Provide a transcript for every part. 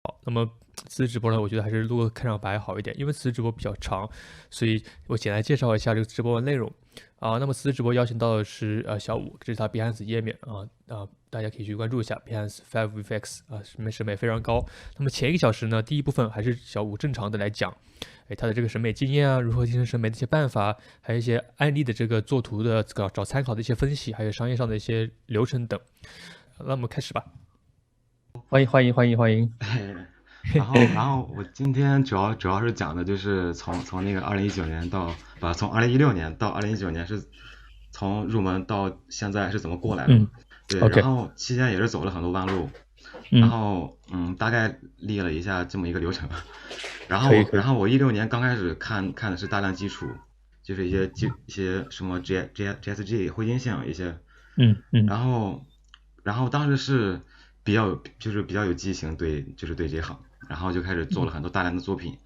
好。那么此次直播呢，我觉得还是录个开场白好一点，因为此次直播比较长，所以我简单介绍一下这个直播的内容。那么此次直播邀请到的是小五，这是他 Behance 页面大家可以去关注一下 Behance 5VFX 审美非常高。那么前1个小时呢，第一部分还是小五正常的来讲，他的这个审美经验如何提升审美的一些办法，还有一些案例的这个做图的找参考的一些分析，还有商业上的一些流程等。那我们开始吧。欢迎。然后我今天主要是讲的就是从那个2016年从2016年到2019年是从入门到现在是怎么过来的。对， OK 然后期间也是走了很多弯路，然后大概列了一下这么一个流程。然后我16年刚开始看的是大量基础，就是一些什么 JSG 灰金性一些，然后当时是比较有激情，对这行，然后就开始做了很多大量的作品。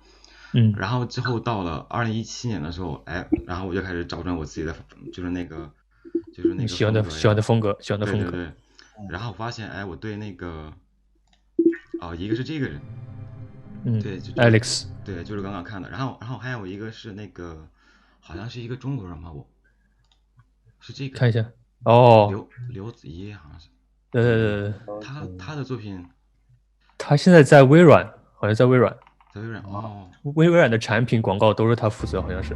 然后之后到了2017年的时候，然后我就开始找准我自己的就是那个喜欢的风格。对。然后我发现我对那个一个是这个人，对，Alex，对，就是刚刚看的。然后还有一个是那个好像是一个中国人吧，是这个看一下刘子怡好像是。对，他的作品，他现在在微软，好像在微软哦，微软的产品广告都是他负责，好像是。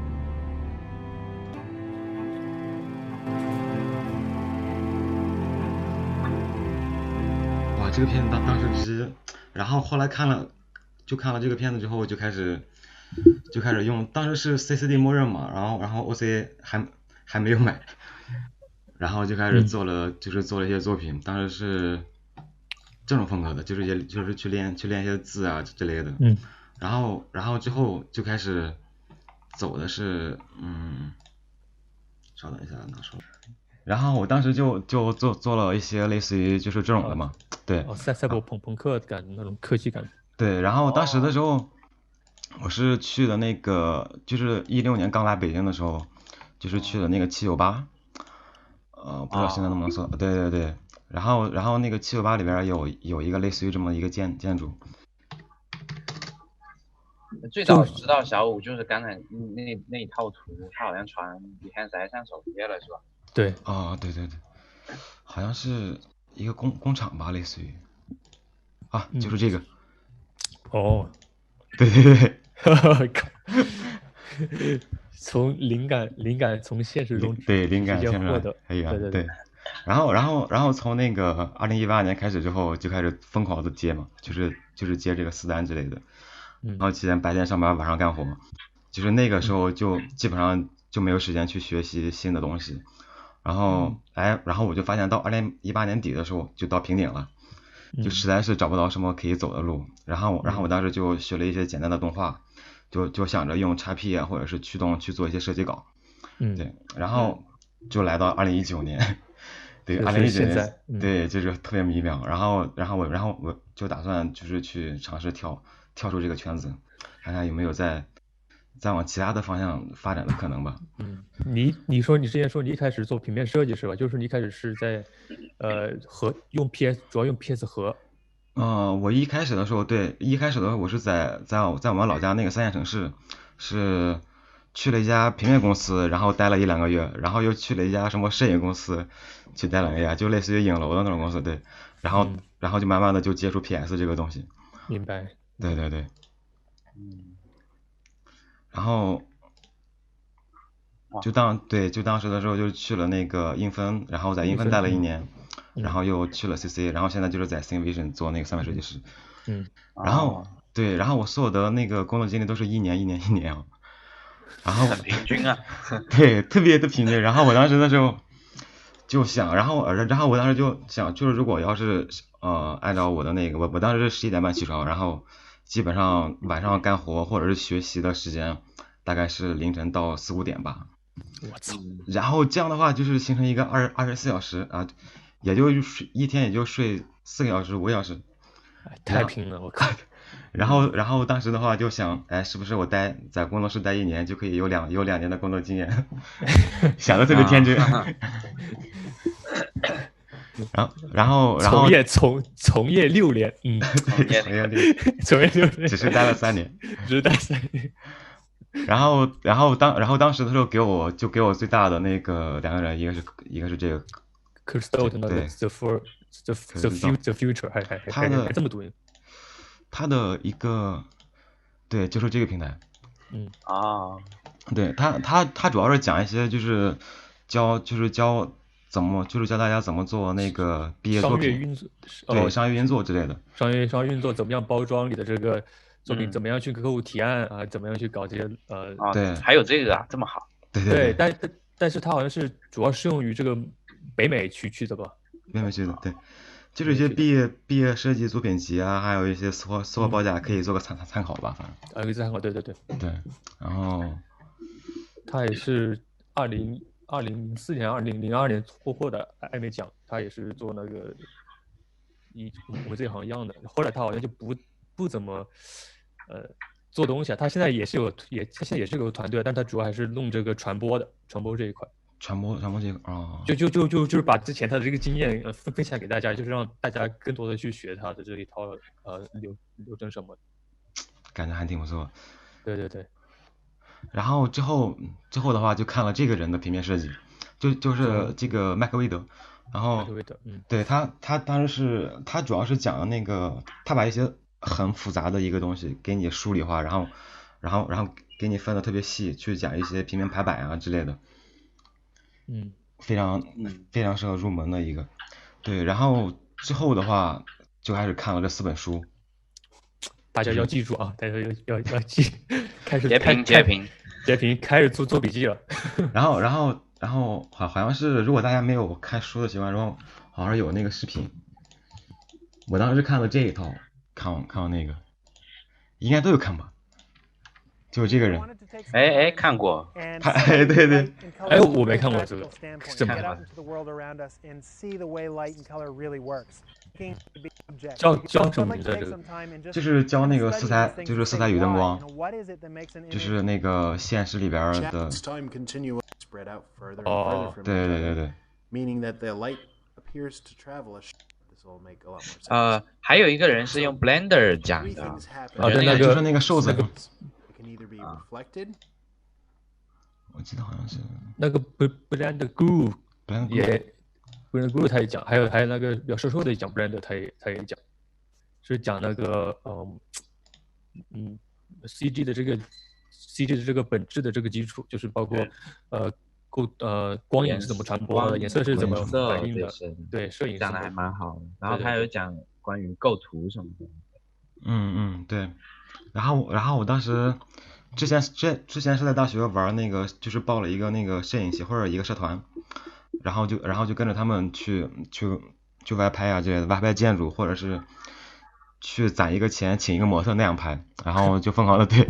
哇，这个片子当时然后后来看了这个片子之后，就开始用，当时是 CCD 默认嘛，然后 OC 还没有买，然后就开始做了一些作品，当时是这种风格的，就是去练一些字啊之类的。然后之后就开始走的是稍等一下，哪说？然后我当时就做了一些类似于就是这种的嘛，对，赛博朋克感那种科技感。对，然后当时的时候，我是去的那个，就是16年刚来北京的时候，就是去的那个798，不知道现在能不能搜，对，然后那个798里边有一个类似于这么一个建筑。最早知道小五就是刚才那一套图，他好像传 Behance 还上首页了是吧？对，对，好像是一个工厂吧，类似于就是这个。对，从灵感从现实中灵感现实获得，对。然后从那个2018年开始之后，就开始疯狂的接嘛，就是接这个私单之类的。然后期间白天上班，晚上干活，就是那个时候就基本上就没有时间去学习新的东西。然后我就发现到2018年底的时候就到瓶颈了，就实在是找不到什么可以走的路。然后我当时就学了一些简单的动画，就想着用 XP 或者是驱动去做一些设计稿。对，然后就来到2019年，对，2019年，对，就是特别迷茫。然后我就打算就是去尝试跳出这个圈子，看看有没有再往其他的方向发展的可能吧。你说你之前说你一开始做平面设计是吧？就是你一开始是在用 PS， 主要用 PS 盒。我一开始的时候我是在我们老家那个3线城市，是去了一家平面公司，然后待了1-2个月，然后又去了一家什么摄影公司去待2个月，就类似于影楼的那种公司，对。然后就慢慢的就接触 PS 这个东西。明白。对。然后就当时的时候就去了那个英芬，然后在英芬待了1年，然后又去了 CC， 然后现在就是在 Cinvision 做那个3D设计师。然后我所有的那个工作经历都是1年啊。然后很平均啊。对，特别的平均。然后我当时的时候就想，然后我当时就想，就是如果要是按照我的那个，我当时是11点半起床，然后基本上晚上干活或者是学习的时间大概是凌晨到4-5点吧。我操！然后这样的话就是形成一个24小时啊，也就一天也就睡4个小时5个小时，太平了，我靠！然后当时的话就想，是不是我在工作室待1年就可以有2年的工作经验？想的特别天真。然后从业6年，对，从业6年，只是待了3年，只是待3年。然后当时的时候给我最大的那个2个人，一个是这个 Crystal 那个 the future 还这么读音。他的一个对，就是这个平台。对他主要是讲一些就是教怎么教大家怎么做那个毕业作品，对，商业运作之类的。商业运作怎么样包装你的这个作品，怎么样去跟客户提案啊，怎么样去搞这些对，还有这个啊，这么好。对，但是它好像是主要适用于这个北美区的吧？北美区的，对，就是一些毕业设计作品集啊，还有一些私货报价可以做个参考吧，反正。可以参考，对。对，然后他也是2004年、2002年获得艾美奖，他也是做那个我们这行一样的。后来他好像就不怎么做东西啊。他现在他现在也是有团队，但他主要还是弄这个传播这一块。传播这个就是把之前他的这个经验分享给大家，就是让大家更多的去学他的这一套流程什么的，感觉还挺不错。对。然后之后的话就看了这个人的平面设计，就是这个麦克威德。然后对他当时他主要是讲的那个，他把一些很复杂的一个东西给你梳理化，然后给你分的特别细，去讲一些平面排版啊之类的。非常适合入门的一个。对，然后之后的话就开始看了这4本书。大家要记住啊，大家要记，开始截屏，开始做笔记了。然后好像是，如果大家没有看书的习惯，然后好像有那个视频。我当时看了这一套，看完那个，应该都有看吧？就是这个人。看过。对。我没看过这个，这么教什么名字？这个就是教那个色彩与灯光，就是那个现实里边的。对。还有一个人是用 Blender 讲的。对，就是那个瘦子。我记得好像是那个 Blender Groove 也 Blender Groove 他也讲，还有那个比较瘦的讲 Blender 他也讲，是讲那个CG 的这个本质的这个基础，就是包括光影是怎么传播的，颜色是怎么反映的，对，摄影讲的还蛮好的。然后他有讲关于构图什么的。对。然后我当时之前是在大学玩那个，就是报了一个那个摄影协会的一个社团，然后就跟着他们去外拍啊之类的，外拍建筑，或者是去攒一个钱请一个模特那样拍，然后就疯狂的对，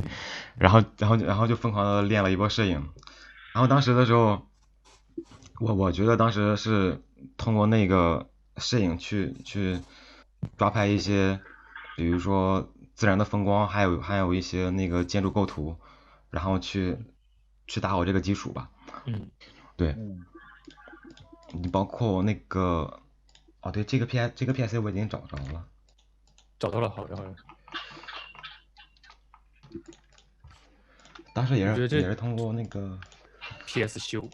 然后就疯狂的练了一波摄影。然后当时的时候，我觉得当时是通过那个摄影去抓拍一些，比如说自然的风光，还有一些那个建筑构图，然后去打好这个基础吧。对。你包括那个对，这个 PSA 我已经找着了。找到了，好的。当时也是通过那个 PS 修。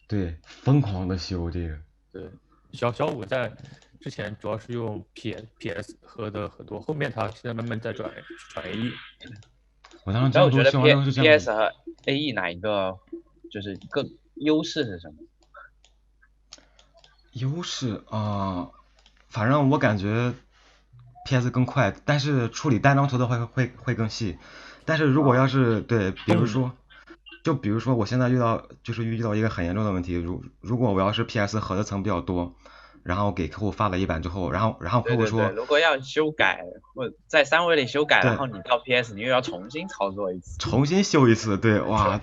对，疯狂的修这个。对，小五在之前主要是用 PS 喝的很多，后面他现在慢慢在转 AE。我当时觉得 PS 和 AE 哪一个就是更优势是什么？优势反正我感觉 PS 更快，但是处理单张图的会更细。但是如果要是对，比如说我现在遇到一个很严重的问题，如果我要是 PS 合的层比较多，然后给客户发了一版之后，然后客户说，对，如果要修改或在3维里修改，然后你到 PS 你又要重新操作一次，重新修一次，对，哇，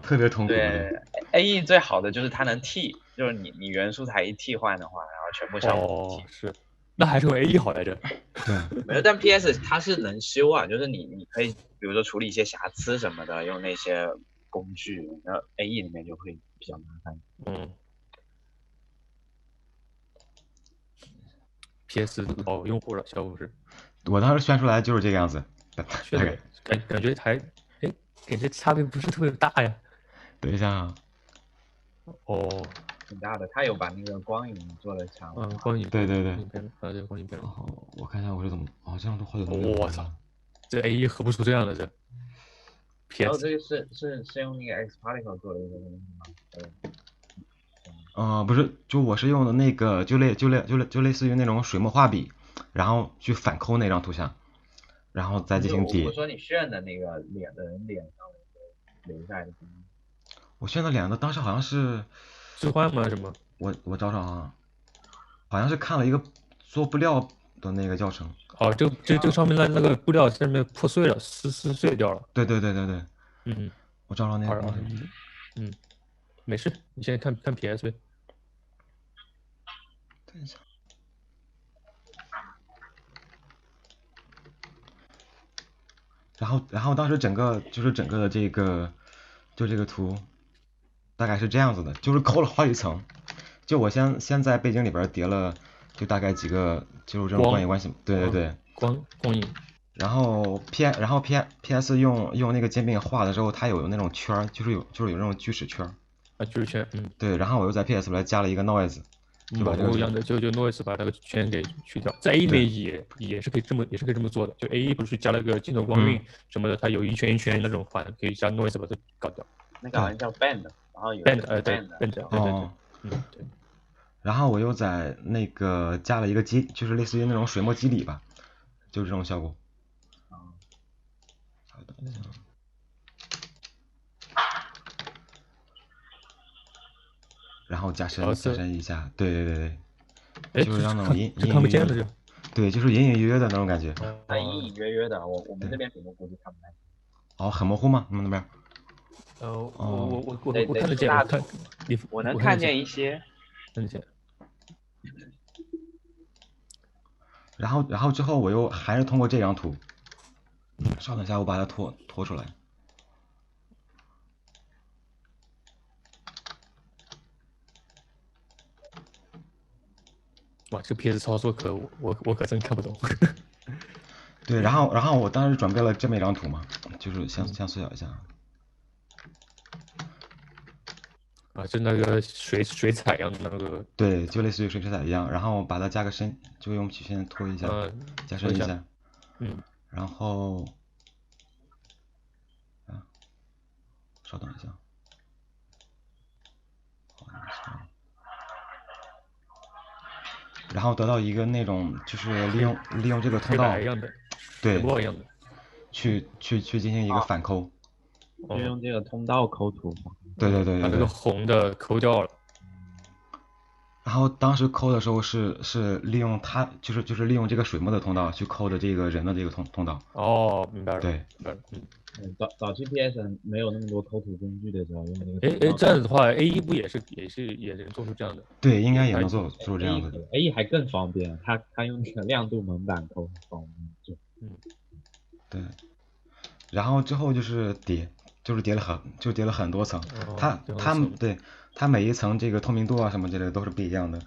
特别痛苦。对 ，AE 最好的就是它能替，就是你原素材一替换的话，然后全部效果是，那还是用 AE 好来着。对，没有，但 PS 它是能修啊，就是你可以比如说处理一些瑕疵什么的，用那些工具，然后 AE 里面就会比较麻烦。PS 老用户了，小五是。我当时选出来就是这个样子，大概。感觉还，哎，感觉差别不是特别大呀。等一下啊。哦，挺大的，他有把那个光影做的强。光影对，对，光影片。然后我看一下我是怎么，这样都好久都没我操，这 A1合不出这样的这。然后这个是用那个 X Particle 做的一个东西吗？不是，就我是用的那个，就类似于那种水墨画笔，然后去反抠那张图像，然后再进行叠。我说你炫的那个脸的人脸上留下来的。我炫的脸的当时好像是置换吗？什么？我找找啊，好像是看了一个做布料的那个教程。哦，这上面的那个布料上面破碎了，撕碎掉了。对。我找找那个。没事，你现在看 PS 呗。等一下。然后当时整个的这个这个图大概是这样子的，就是抠了好几层。就我先在背景里边叠了，就大概几个就是这种光影关系。对。光影。然后 PS 用那个煎饼画的时候，它有那种圈，就是有那种锯齿圈。锯齿圈。对，然后我又在 PS 来加了一个 noise。就把这个一样的，就 noise 把那个圈给去掉，在 A 里面也是可以这么做的。就 A 不是加了个镜头光晕什么的，它有一圈一圈那种环，可以加 noise 把它搞掉。那个好像叫 bend， 然后有 bend， 对 bend。哦。对。然后我又在那个加了一个就是类似于那种水墨肌理吧，就是这种效果。然后加深一下。对。就是让那种隐看不见的。对，就是隐隐约约的那种感觉。隐隐约约的，我们这边屏幕估计看不见。哦，很模糊吗？你们那边？我看得见，我能看见一些。看得见。然后之后我又还是通过这张图，稍等一下，我把它拖出来。哇，这 PS 操作我可真看不懂。对，然后我当时准备了这么一张图嘛，就是先缩小一下。就那个水彩一样的那个。对，就类似于水彩一样，然后把它加个深，就用曲线拖一下，加深一下。然后稍等一下。然后得到一个那种就是利用这个通道，对，去进行一个反抠，就用这个通道抠图。对。把那个红的抠掉了。然后当时抠的时候是利用它，就是利用这个水墨的通道去抠的这个人的这个通道。哦，明白了。对。早期 PS 没有那么多抠图工具的时候用那个。这样子的话 ，A1 不也能做出这样的？对，应该也能做这样的。A1 还更方便，它用那个亮度门板抠很方便。对。然后之后就是叠了很多层。它每一层这个透明度啊什么之类的都是不一样的。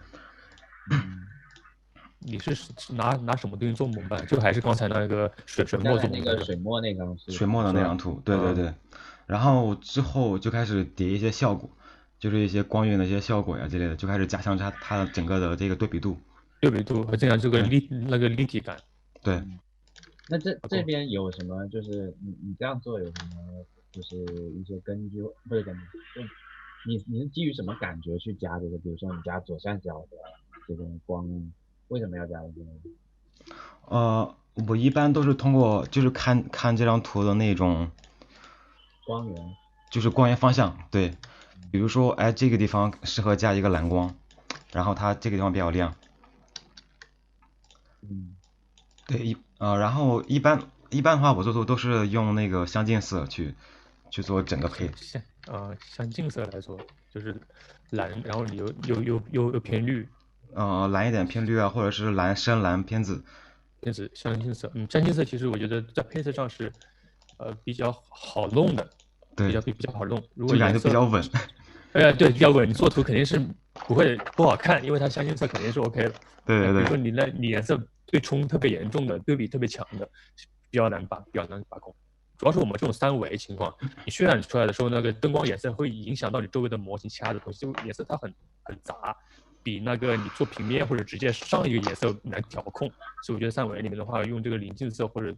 你是拿什么东西做蒙版？就还是刚才那个水墨做那个水墨那张水墨的那张图，对。然后之后就开始叠一些效果，就是一些光晕的一些效果呀之类的，就开始加强它整个的这个对比度和这样这个那个立体感。对。那这边有什么？就是你这样做有什么？就是一些根据，不是根据，你是基于什么感觉去加这个？比如说你加左上角的这种光，为什么要加这个？我一般都是通过就是看这张图的那种光源，就是光源方向。对，比如说这个地方适合加一个蓝光，然后它这个地方比较亮。对，然后一般的话，我做都是用那个相近色去做整个配。相近色来说，就是蓝，然后你又偏绿。蓝一点偏绿啊，或者是深蓝偏紫。相近色，相近色其实我觉得在配色上是比较好弄的。对，比较好弄。如果就感觉比较稳。对，第二个你做图肯定是不会不好看，因为它相近色肯定是 OK 的。对对对。比如说你颜色对冲特别严重的，对比特别强的，比较难把控。主要是我们这种三维情况，你渲染出来的时候，那个灯光颜色会影响到你周围的模型其他的东西，就颜色它很杂，比那个你做平面或者直接上一个颜色难调控。所以我觉得三维里面的话，用这个临近色或者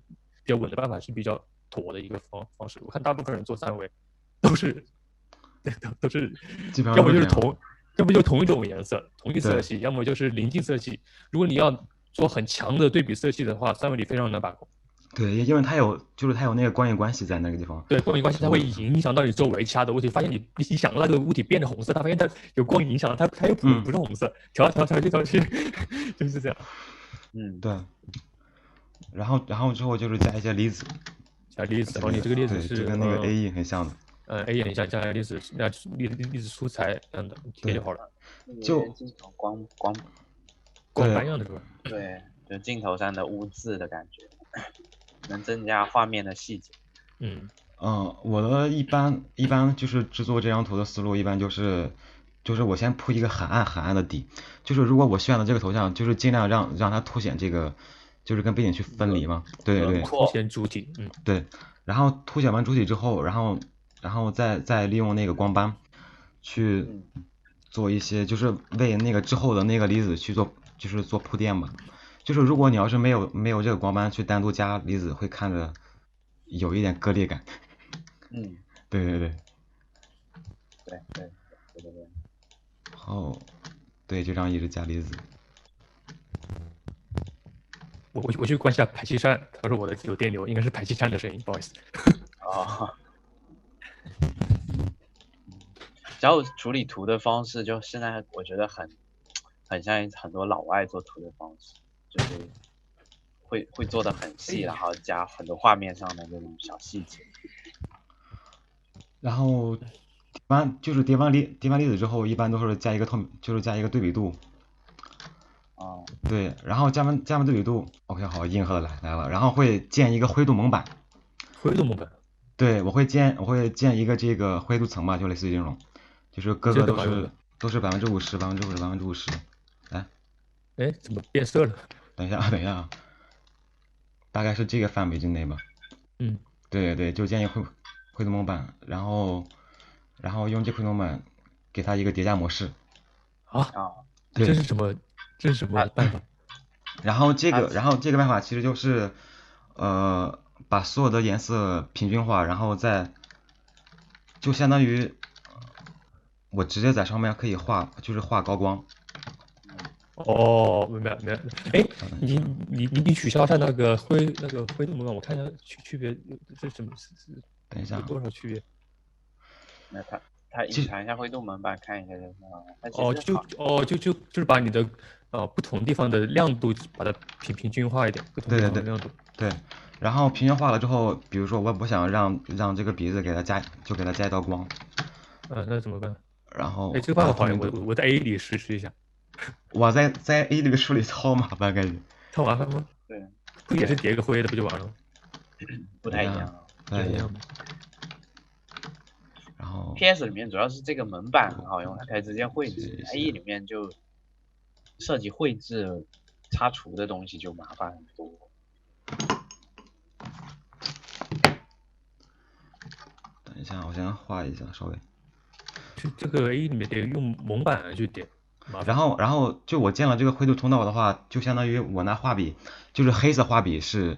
比较稳的办法是比较妥的一个方式。我看大部分人做三维都是基本上要么就是同一种颜色同一色系，对要么就是临近色系。如果你要做很强的对比色系的话，三维里非常难把控。对，因为它有那个光影关系在那个地方。对，光影关系它会影响到你周围其他的物体。发现你想那个物体变成红色，它发现它有光影影响，它又不是红色，调去，就是这样。对。然后之后就是加一些离子。加离子，然后你这个离子是就跟那个 AE 很像的。A 很像，加离子，那离子素材这样的贴就好了。就光斑样的是吧？对，就镜头上的污渍的感觉，能增加画面的细节。我的一般就是制作这张图的思路，一般就是我先铺一个很暗的底，就是如果我渲的这个头像，就是尽量让它凸显这个，就是跟背景去分离嘛。对，凸显主体。对，然后凸显完主体之后，然后再利用那个光斑去做一些，就是为那个之后的那个离子去做，就是做铺垫嘛。就是如果你要是没有这个光斑去单独加离子，会看着有一点割裂感。对。哦，对，就这样一直加离子。我去关一下排气扇，他说我的有电流，应该是排气扇的声音，不好意思。然后处理图的方式，就现在我觉得很像很多老外做图的方式，就是会做的很细，然后加很多画面上的那种小细节。然后叠完离子之后，一般都是加一个对比度。对，然后加完对比度 ，OK， 好，硬核的来了，然后会建一个灰度蒙版。对，我会建一个这个灰度层嘛，就类似于这种，就是各个都是50%、50%。哎，怎么变色了？等一下，大概是这个范围之内吧。对，就建一灰度蒙版，然后用这灰度蒙版给它一个叠加模式。这是什么办法？然后这个办法其实就是把所有的颜色平均化，然后就相当于我直接在上面可以画高光。明白。哎，你取消一下那个灰度蒙版，我看一下区别这什么？等一下，有多少区别？那它隐藏一下灰度蒙版，看一下就是把你的不同地方的亮度把它平均化一点，不同地方的亮度。对，然后平均化了之后，比如说我想让这个鼻子给它加一道光。那怎么办？然后这个办法好像我在 A 里试一下。我在 A 里处理超麻烦，感觉。超麻烦吗？对，不也是叠个灰的不就完了？不太一样。然后 PS 里面主要是这个门板很好用，它可以直接绘制。AE 里面就设计绘制擦除的东西就麻烦很多。等一下，我先画一下，稍微。这个 AE 里面得用蒙版去点。然后就我建了这个灰度通道的话，就相当于我拿画笔，就是黑色画笔是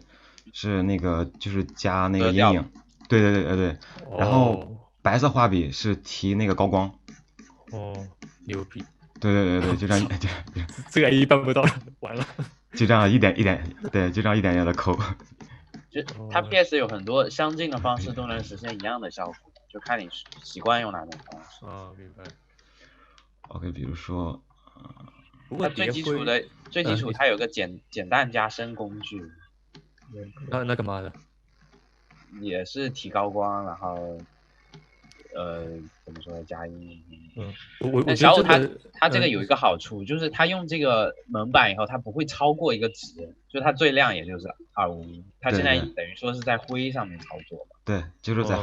那个就是加那个阴影。对。然后白色画笔是提那个高光。牛逼。对，就这样。这个 AE 办不到了，完了。就这样一点，对，就这样一点的抠。就它 PS 有很多相近的方式都能实现一样的效果，就看你习惯用哪种方式。明白。OK， 比如说，它最基础它有个减淡加深工具。那干嘛的？也是提高光，然后怎么说加阴。我小五它这个有一个好处，就是它用这个门板以后，它不会超过一个值，就它最亮也就是251。它现在等于说是在灰上面操作嘛。对，就是在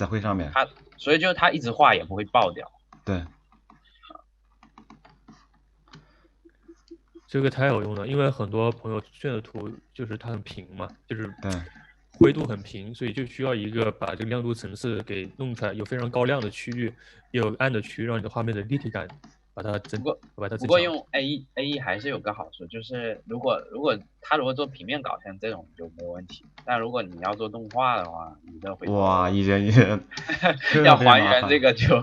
灰上面。所以就它一直画也不会爆掉。对，这个太有用了，因为很多朋友炫的图就是它很平嘛，就是对灰度很平，所以就需要一个把这个亮度层次给弄出来，有非常高亮的区域，也有暗的区域，让你的画面的立体感把它增强。用 A1 还是有个好处，就是如果做平面稿像这种就没有问题，但如果你要做动画的话，你这会哇，一人要还原这个就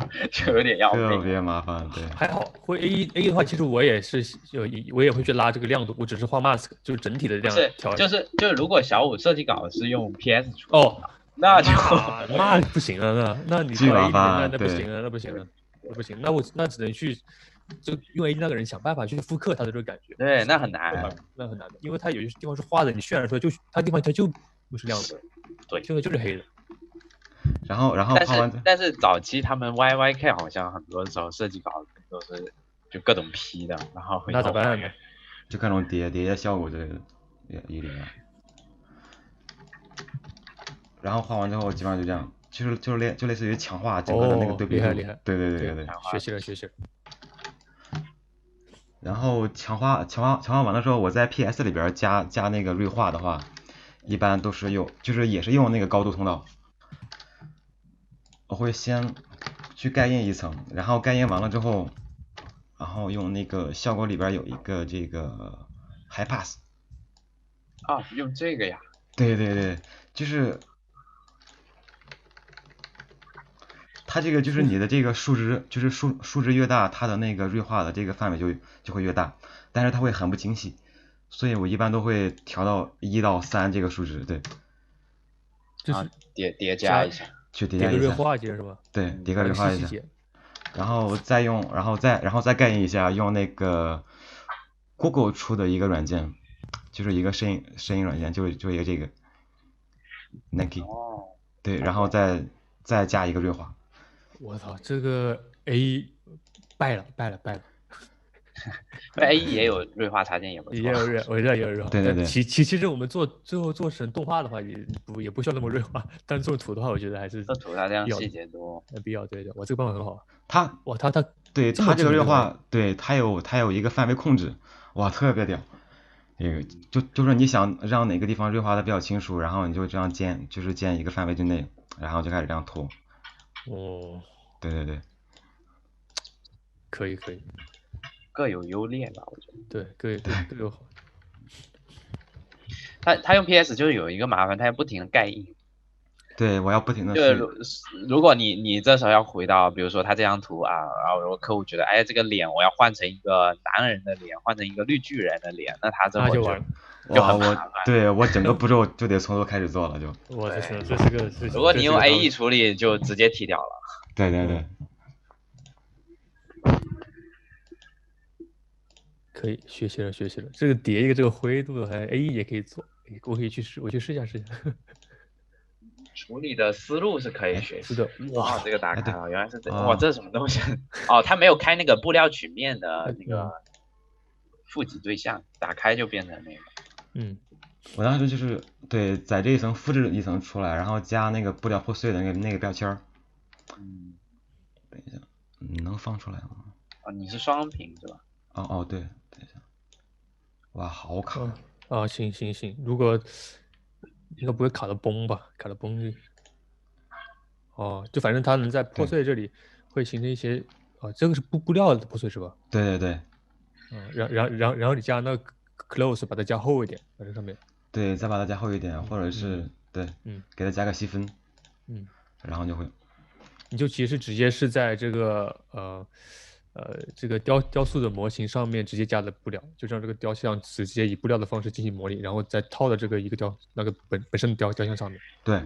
有点要特命，别麻烦，对。还好，会 A1 的话，其实我也是我也会去拉这个亮度，我只是画 mask，就是整体的这样调。就是如果小五设计稿是用 PS 出那不行了，那你巨麻烦，那不行了，那不行了，那不行，那只能去就用 A1 那个人想办法去复刻他的这个感觉。对，那很难，那很难的，因为他有些地方是画的，你渲染出来它地方它就不是亮的，对，这个就是黑的。然后画完，但是早期他们 YYK 好像很多时候设计稿都是就各种 P 的，然后那咋办呢？就各种叠效果之类的也里面。然后画完之后基本上就这样，就类似于强化整个的那个对比度。厉害，对，学习了。然后强化完的时候，我在 PS 里边加那个锐化的话，一般都是也是用那个高度通道。我会先去盖印一层，然后盖印完了之后，然后用那个效果里边有一个这个 High Pass。用这个呀？对，就是它这个就是你的这个数值，就是数值越大，它的那个锐化的这个范围就会越大，但是它会很不精细，所以我一般都会调到1到3这个数值，对。就是叠加一下。去叠加一下。叠个锐化接是吧？对，叠个锐化一下。然后再盖印一下，用那个 Google 出的一个软件，就是一个声音软件，就一个这个 Nike。对，然后再加一个锐化。我操，这个 A 败了。A1 也有锐化插件也不错。我知道也有锐化。对。其实我们最后做成动画的话，也不需要那么锐化，但做图的话，我觉得还是做图它这样细节多，必要。对，我这个办法很好。它对它这个锐化，对它有一个范围控制，哇，特别屌。就是你想让哪个地方锐化的比较清楚，然后你就这样建一个范围之内，然后就开始这样拖。对。可以。各有优劣吧，我觉得。对，各有好。他用 PS 就是有一个麻烦，他要不停的盖印。对，我要不停的。如果你这时候要回到，比如说他这张图然后如果客户觉得，这个脸我要换成一个男人的脸，换成一个绿巨人的脸，那他这会就很麻烦。对，我整个步骤就得从头开始做了，就。这是个。如果你用 A1 处理，就直接踢掉了。对。可以学习了。这个叠一个这个灰度还 A1 也可以做，我去试一下。处理的思路是可以学习的。哇，这个打开了，原来是这。哇，这是什么东西？他没有开那个布料曲面的那个负极对象，打开就变成那个。我当时就是对，在这一层复制一层出来，然后加那个布料破碎的那个标签。等一下，你能放出来吗？你是双屏是吧？对，等一下。哇，好卡。行，如果应该不会卡的崩吧？卡的崩就反正它能在破碎这里会形成一些这个是布料的破碎是吧？对。然后你加那个 close 把它加厚一点，在这上面。对，再把它加厚一点，或者是对，给它加个细分。然后就会。你就其实直接是在这个这个雕塑的模型上面直接加的布料，就让这个雕像直接以布料的方式进行模拟，然后再套的这个一个那个本身的雕像上面。对。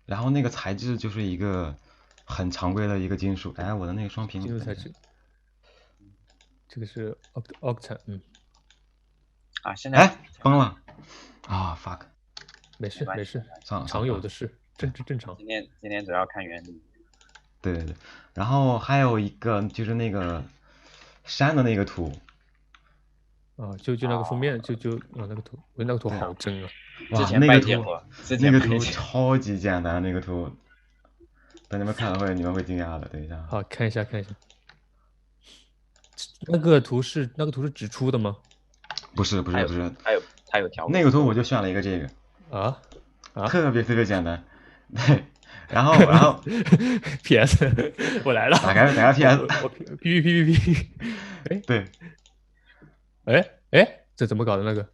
然后那个材质就是一个很常规的一个金属。我的那个双屏。金属材质。这个是 octane。现在崩了。fuck。没事，常有的事，正常。今天主要看原理。对。然后还有一个就是那个山的那个图。就那个封面，就那个图，那个图好真啊！哇，那个图超级简单，那个图等你们看了会，你们会惊讶的。等一下，好，看一下。那个图是指出的吗？不是，它有条。那个图我就选了一个这个。啊？特别简单。对，然后PS， 我来了。打开 PS。我 P。对。这怎么搞的那个？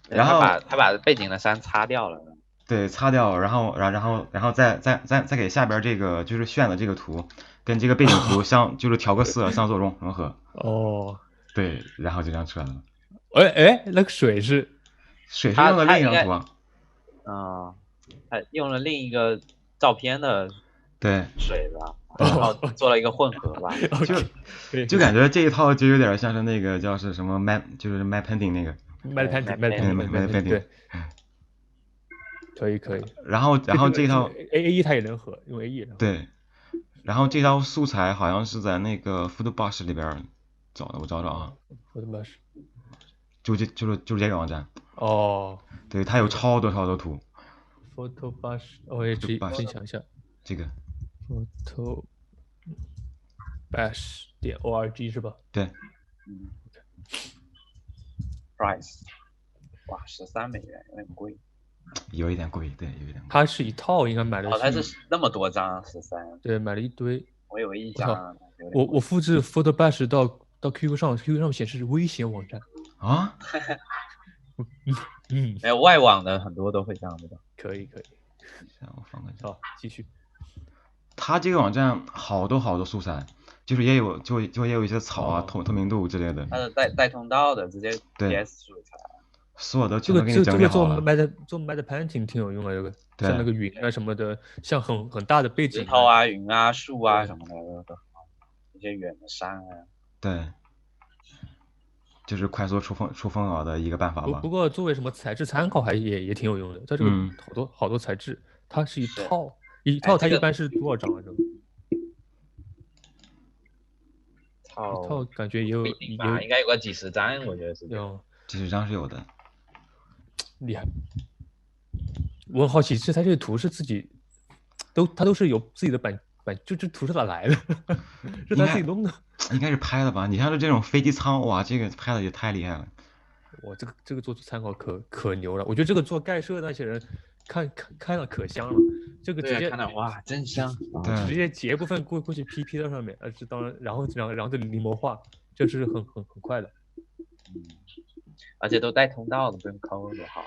然后他把背景的山擦掉了。对，擦掉，然后再给下边这个就是炫的这个图跟这个背景图就是调个色相作融合。哦。对，然后就这样出来了。那个水是用的另一张图啊。他用了另一个照片的水吧，然后做了一个混合吧。就感觉这一套就有点像是那个叫是什么就是 Map Painting 那个。Map Painting。对。可以。然后这一套 AE 它也能合，用 AE 能合。对。然后这套素材好像是在那个 Footbrush 里边找的，我找找啊。Footbrush。就是这个网站。哦。对，它有超多图。Footbrush， 我也分享一下。这个。Footbrush.org 是吧？对。Price， 哇，$13，有点贵。有一点贵，对，有一点贵。它是一套，应该买的。它是那么多张13。对，买了一堆。我有一张。我复制 Footbrush 到 QQ 上显示危险网站。啊？没有外网的很多都会这样的。可以。我放个。好，继续。它这个网站好多素材，就是也有一些草啊、透明度之类的。它是带通道的，直接 PS 素材。所有的全都给你整理好了。做 Map Painting 挺有用的，这个像那个云啊什么的，像很大的背景。石头啊、云啊、树啊什么的，一些远的山啊。对。就是快速出风稿的一个办法吧。不过作为什么材质参考也挺有用的，它这个好多材质，它是一套，它一般是多少张啊？这个一套感觉也有应该有个几十张，我觉得是。有几十张是有的。厉害。我很好奇，它这个图是自己它都是有自己的版，就这图是哪来的？是他自己弄的？应该是拍的吧？你像是这种飞机舱，哇，这个拍的也太厉害了。哇，这个做参考可牛了。我觉得这个做盖设那些人看了可香了。这个直接看到哇，真香。直接截部分过去 P 到上面，当然，然后这里临摹化，这是很快的。而且都带通道的，不用抠就好。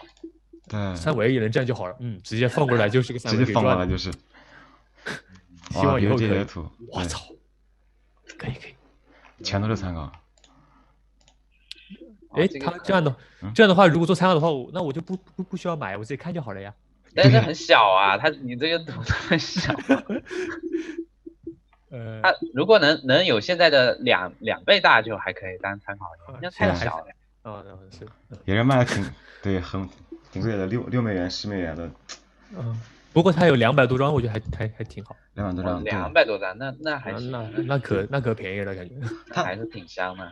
对。3维也能这样就好了。直接放过来就是个3维。直接放过来就是。希望以后可以。我操！可以。全都是参考。他这样的话，如果做参考的话，那我就不需要买，我自己看就好了呀。但是很小啊，你这个图很小。它如果能有现在的两倍大就还可以当参考用，那太小了。是。别人卖的挺贵的，$6美元、$10美元的。不过它有200多张，我觉得还挺好。200多张，200多张，那还行。那可便宜了，感觉。它还是挺香的。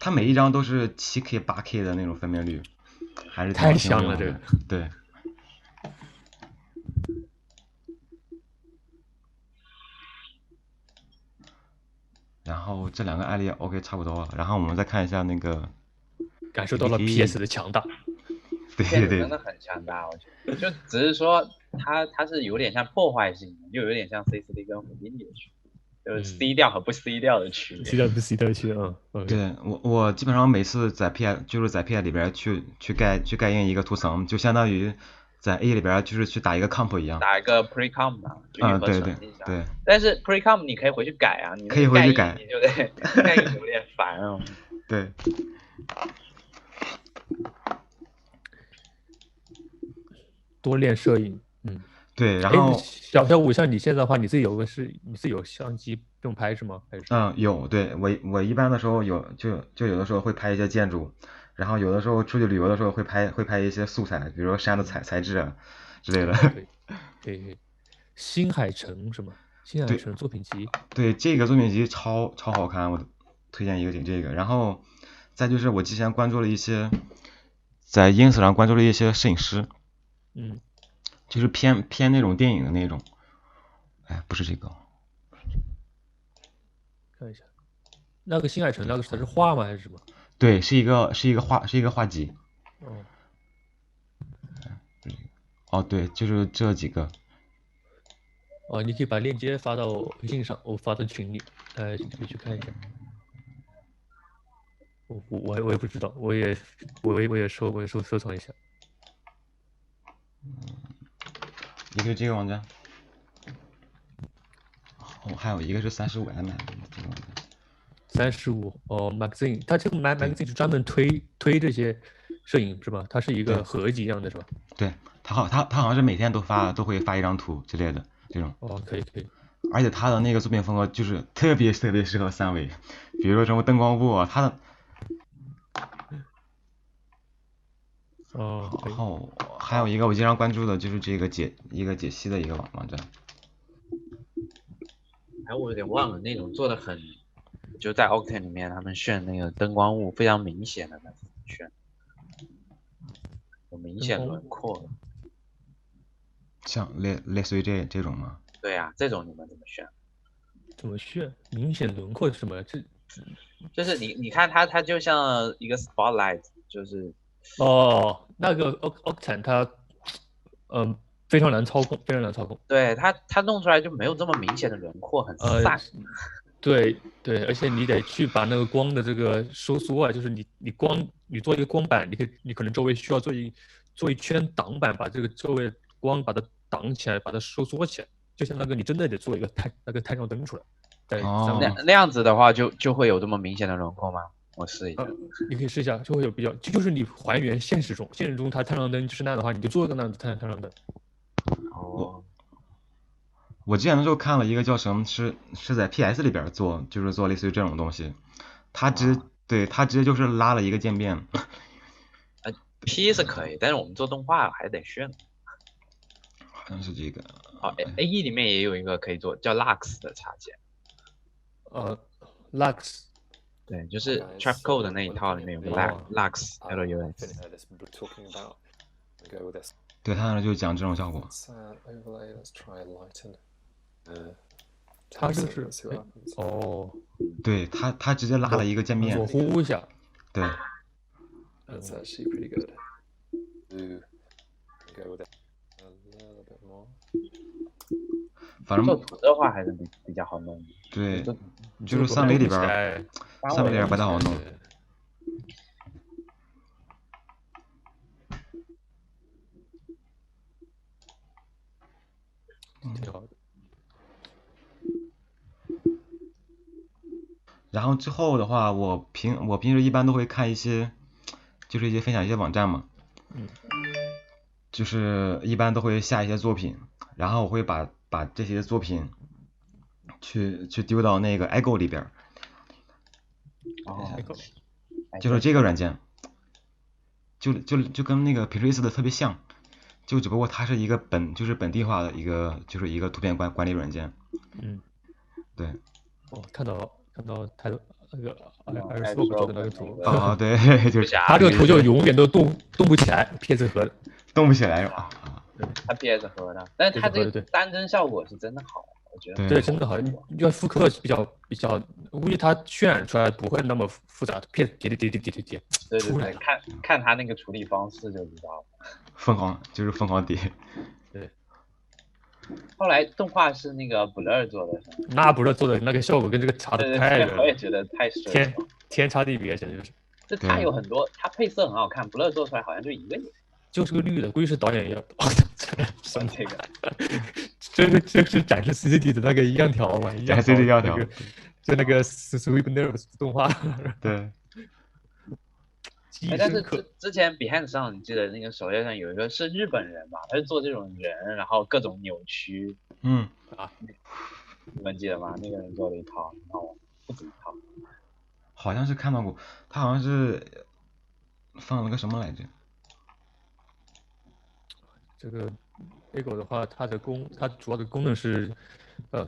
它每一张都是7K、8K 的那种分辨率，还是太香了这个。对。然后这2个案例 OK 差不多了，然后我们再看一下那个。感受到了 PS 的强大。对，真的很强大，我觉得。就只是说它是有点像破坏性的，又有点像 C4D 跟混音的区别，就是 C 调和不 C 调的区别。C 调不 C 调的区别。对，我基本上每次在 PS 里边去盖印一个图层，就相当于在 A 里边就是去打一个 comp 一样。打一个 pre-comp 嘛。对。但是 pre-comp 你可以回去改啊，你可以回去改，你就得盖印有点烦啊。对。多练摄影。对，然后小五，像你现在的话，你自己有相机这种拍是吗？还是？有。对，我一般的时候有有的时候会拍一些建筑，然后有的时候出去旅游的时候会拍一些素材，比如说山的材质啊之类的。对。新海诚是吗？新海诚作品集。对，这个作品集超好看，我推荐一个这个。然后再就是我之前关注了一些，在 ins 上关注了一些摄影师。就是偏那种电影的那种。不是这个，那个新海诚那个它是画吗还是什么？对，是一个画集。哦。哦，对，就是这几个。哦，你可以把链接发到微信上，我发到群里，你可以去看一下。我也不知道，我也收藏一下。一个这个网站。哦，还有一个是35mm的这个网站。35哦 ，magazine， 它这个 magazine 是专门推这些摄影是吧？它是一个合集一样的是吧？对，它好像是每天都会发一张图之类的这种。哦，可以。而且他的那个作品风格就是特别适合三维，比如说什么灯光布啊，他的。哦，然后还有一个我经常关注的就是这个解析的一个网站。哎，我有点忘了那种做的很，就在 Octane 里面他们炫那个灯光物非常明显的那种炫，有明显轮廓的。像类似于这种吗？对啊，这种你们怎么炫？怎么炫？明显轮廓是什么？就是你看它就像一个 spotlight， 就是。哦，那个 Octane 它，非常难操控，对它弄出来就没有这么明显的轮廓，很散。对，而且你得去把那个光的这个收缩啊，就是你做一个光板，你可能周围需要做一圈挡板，把这个周围光把它挡起来，把它收缩起来，就像那个你真的得做一个太阳灯出来。那样子的话就会有这么明显的轮廓吗？我试一下。你可以试一下，就会有比较，就是你还原现实中它太阳灯就是那样的话，你就做一个那样的太阳灯。哦。我之前的时候看了一个叫什么，是在 PS 里边做，就是做类似于这种东西。他直接就是拉了一个渐变。P 是可以，但是我们做动画还得炫。好像是这个。AE 里面也有一个可以做叫 Lux 的插件。Lux。对，就是 Trapcode 的那一套里面有个 Lux LUX。对，他那就讲这种效果。他就是对他直接拉了一个渐变，模糊一下。对。反正做图的话还是比较好弄。对，就是三维里边不太好弄。挺好的。然后之后的话，我平时一般都会看一些，就是一些分享一些网站嘛。就是一般都会下一些作品，然后我会把这些作品去丢到那个 Ego 里边。就是这个软件，就跟那个 Pinterest 的特别像，就只不过它是一个本地化的一个图片管理软件。对。看到他的那个Airscope 做的那个图。对，就是他这个图就永远都动不起来 ，PS 盒的动不起来是吧？它 PS 盒的，但是它这个单帧效果是真的好，我觉得。对，真的好，因为复刻比较，我估计它渲染出来不会那么复杂，叠。对，看它那个处理方式就知道了。疯狂叠。对。后来动画是那个 Blur 做的，那 Blur 做的那个效果跟这个差的太远了。我也觉得太水了，天差地别，简直就是。这它有很多，它配色很好看，Blur 做出来好像就一个颜色。就是个绿的，估计是导演要。什么这个？这是展示 CCD 的那个一样条嘛？展示一样条。就那个 Sweep Nerves 动画。对。但是之前 Behance 上你记得那个首页上有一个是日本人吧，他是做这种人，然后各种扭曲。你们记得吗？那个人做了一套，然后不止一套。好像是看到过，他好像是放了个什么来着？这个 Ego 的话，它主要的功能是，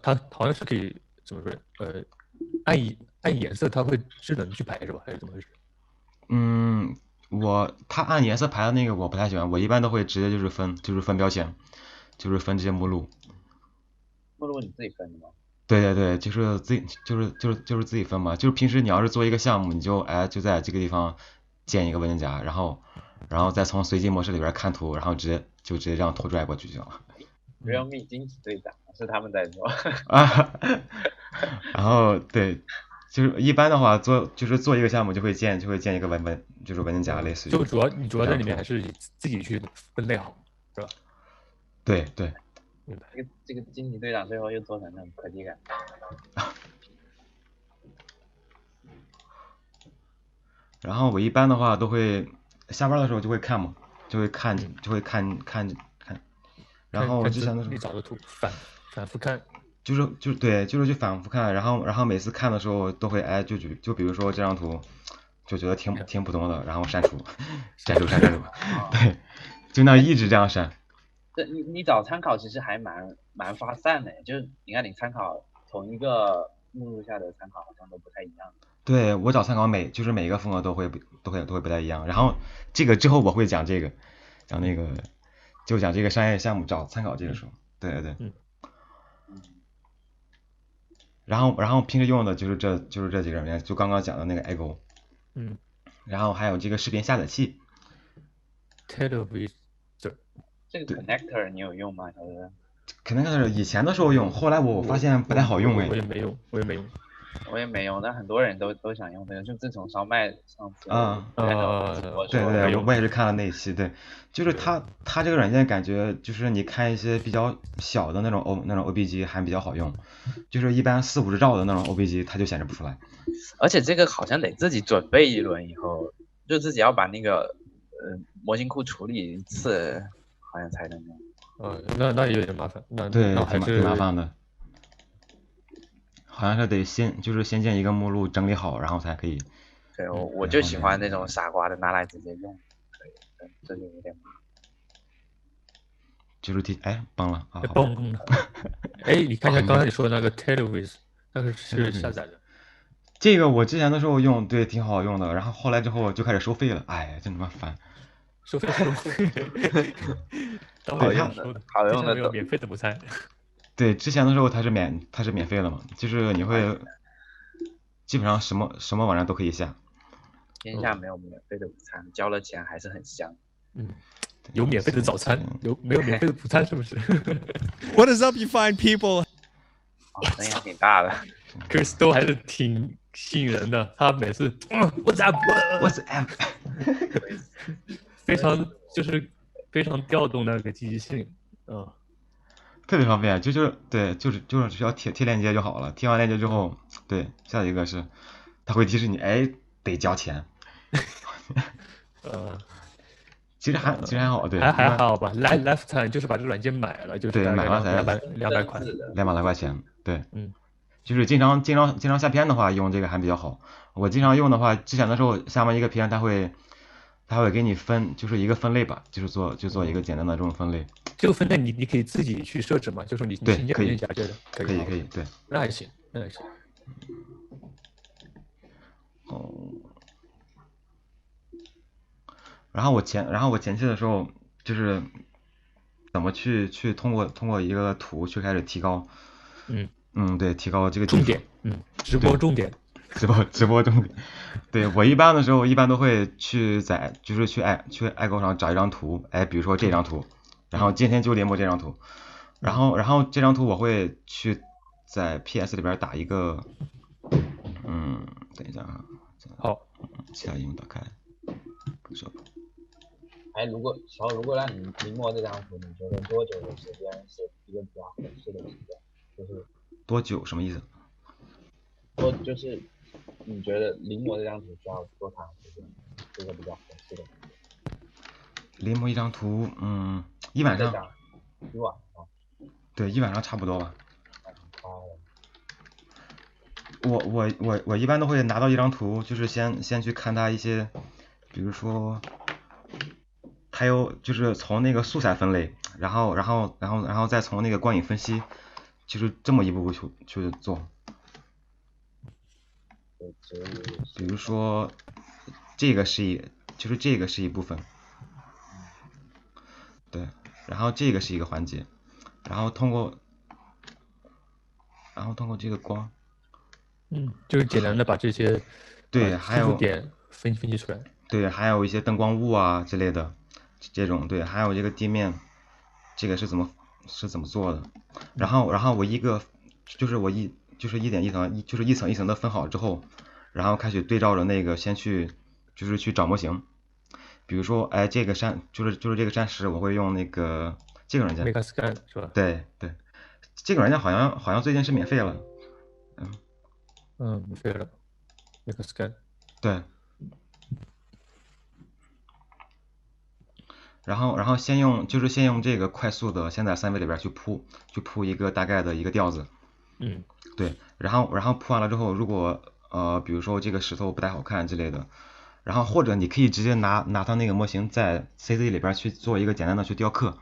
它好像是可以怎么说？按颜色，它会智能去排是吧？还是怎么回事？它按颜色排的那个我不太喜欢，我一般都会直接分标签，就是分这些目录。目录你自己分的吗？对对对，就是自己就是自己分嘛，就是平时你要是做一个项目，你就就在这个地方建一个文件夹，然后再从随机模式里边看图，然后直接这样拖拽过去就好。realme 惊奇队长是他们在做。啊，然后对，就是一般的话就是做一个项目就会建一个就是文件夹，类似于。就你主要在里面还是自己去分类好，是吧？对对。这个惊奇队长最后又做成那种科技感。然后我一般的话都会下班的时候就会看嘛，就会看。然后之前的时候你找的图反复看。对，就是去反复看，然后每次看的时候都会就比如说这张图就觉得挺普通的，然后删除，删除，对，就那一直这样删。这你找参考其实还蛮发散的，就是你看你参考同一个目录下的参考好像都不太一样。对，我找参考就是每一个风格都会不太一样。然后这个之后我会讲那个就讲这个商业项目找参考这个时候。对对对。然后平时用的就是这几个软件，就刚刚讲的那个 Ego。然后还有这个视频下载器。Television。这个 connector 你有用吗？connector 以前的时候用，后来我发现不太好用。我也没用。我也没用，但很多人都想用这个，就自从烧麦上次。对，我也是看了那一期。对，就是它这个软件感觉就是你看一些比较小的那种 OBG 还比较好用，就是一般4-5兆的那种 OBG 它就显示不出来。而且这个好像得自己准备一轮以后，就自己要把那个模型库处理一次，好像才能用。那也有点麻烦。对，那还是挺麻烦的。好像是得先建一个目录整理好，然后才可以。对，我就喜欢那种傻瓜的拿来直接用，可以，这就有点麻烦。就是崩了啊！崩了。你看一下刚才你说的那个 Television， 那个是下载的。这个我之前的时候用，对，挺好用的，然后后来之后就开始收费了，真他妈烦。收费。好用的没有免费的午餐。对，之前的时候它是免费的嘛，就是你会基本上什么网站都可以下。天下没有免费的午餐，交了钱还是很香。有免费的早餐，没有免费的午餐是不是？What is up, you fine people？ 声音挺大的。Chris 都还是挺吸引人的，他每次What's up？ 非常调动那个积极性。特别方便，就是只要贴链接就好了，贴完链接之后，对，下一个是它会提示你，得交钱。其实还好，对，还好吧。Lifetime 就是把这个软件买了，就是对，买了才200块，200来块钱，对，就是经常下片的话用这个还比较好。我经常用的话，之前的时候下完一个片，它会给你分，就是一个分类吧，就做一个简单的这种分类。这个分类你可以自己去设置嘛，就是你新建文件夹这个可以，对，那还行。然后我前期的时候就是怎么去通过一个图去开始提高。对，提高这个重点。直播重点。直播重点。对，我一般的时候都会去去爱购上找一张图，比如说这张图，然后今天就临摹这张图，然后这张图我会去在 PS 里边打一个，等一下啊，好，其他应用打开，如果让你临摹这张图，你觉得多久的时间是一个比较合适的时间？就是多久什么意思？就是你觉得临摹这张图需要多长时间？这个比较合适的。临摹一张图，一晚上。一晚上。对，一晚上差不多吧。我一般都会拿到一张图，就是先去看它一些，比如说，还有就是从那个素材分类，然后再从那个光影分析，就是这么一步步去做。比如说，这个是一部分，对，然后这个是一个环节，然后通过然后通过这个光，就是简单的把这些对，还有点分析出来。对，还有一些灯光雾啊之类的，这种对，还有这个地面，这个是怎么做的？然后我就是一点一层，就是一层一层的分好之后，然后开始对照着那个先去找模型，比如说哎这个就是这个山石，我会用那个这个软件 Megascan 是吧？对，这个软件好像最近是免费了，免费了 Megascan。对。然后先用这个快速的先在3维里边去铺一个大概的一个调子，对，然后铺完了之后，如果比如说这个石头不太好看之类的，然后或者你可以直接拿它那个模型在 CZ 里边去做一个简单的去雕刻，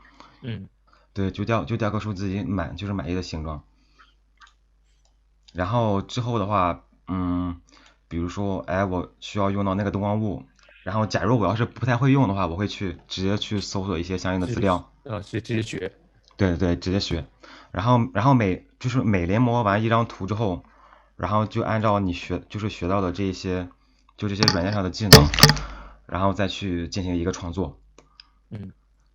对，就雕刻出自己满意的形状，然后之后的话，比如说哎我需要用到那个灯光雾。然后，假如我要是不太会用的话，我会直接去搜索一些相应的资料。直接学。对，直接学。然后每临摹完一张图之后，然后就按照你学到的这些软件上的技能，然后再去进行一个创作。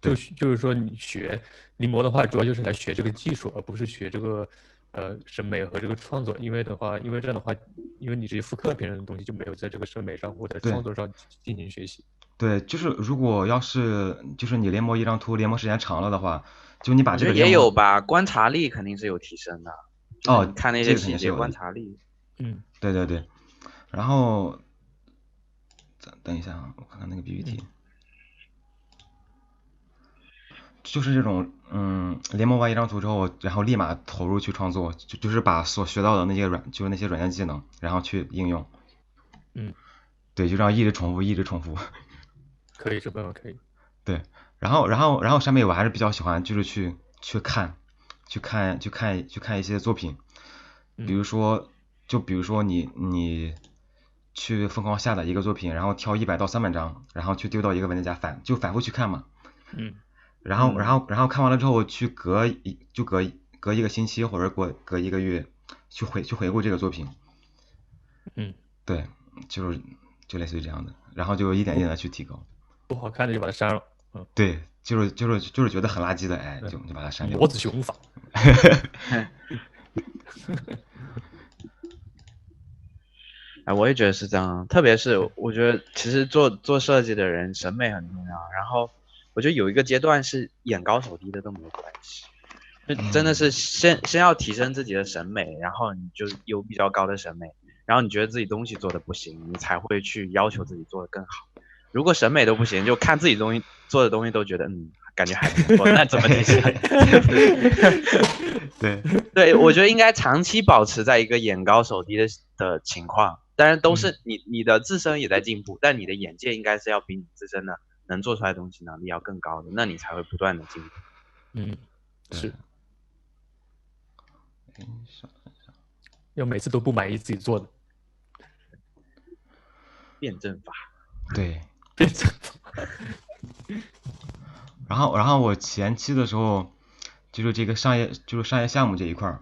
就是说你学临摹的话，主要就是来学这个技术，而不是学这个审美和这个创作。因为这样的话，因为你直接复刻别人的东西，就没有在这个审美上或者创作上进行学习。对，就是如果要是你临摹一张图，临摹时间长了的话，就你把这个也有吧，观察力肯定是有提升的。哦，看那些细节，观察力。对。然后等一下啊，我看看那个 PPT。就是这种，临摹完一张图之后，然后立马投入去创作，就是把所学到的那些那些软件技能，然后去应用。对，就这样一直重复。可以，这办法可以。对，然后上面我还是比较喜欢，就是去看一些作品，比如说你去疯狂下载一个作品，然后挑100到300张，然后去丢到一个文件夹反复去看嘛。然后看完了之后，去隔一个星期或者隔1个月去回顾这个作品。对，就类似于这样的，然后就一点一点的去提高。不好看的就把它删了。对，就是觉得很垃圾的，哎，就把它删掉。骡子雄法。哎，我也觉得是这样，特别是我觉得其实做设计的人审美很重要，然后我觉得有一个阶段是眼高手低的都没有关系，就真的是先要提升自己的审美，然后你就有比较高的审美，然后你觉得自己东西做的不行，你才会去要求自己做的更好。如果审美都不行，就看自己做的东西都觉得感觉还不错，那怎么提升？对，我觉得应该长期保持在一个眼高手低的情况，当然都是你的自身也在进步，但你的眼界应该是要比你自身的能做出来的东西能力要更高的，那你才会不断的进步。是。要每次都不满意自己做的。辩证法。对。辩证法。然后我前期的时候，就是这个商业项目这一块，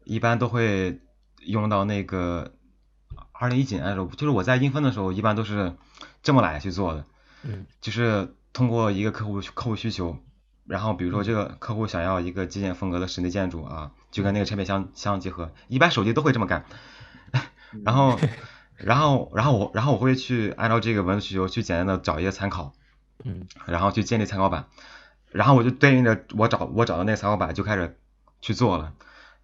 一般都会用到那个2010几年的时候，就是我在英分的时候，一般都是这么来去做的。就是通过一个客户需求，然后比如说这个客户想要一个极简风格的室内建筑啊，就跟那个产品相结合，一般手机都会这么干。然后我会去按照这个文字需求去简单的找一些参考，然后去建立参考板，然后我就对应着我找的那个参考板就开始去做了，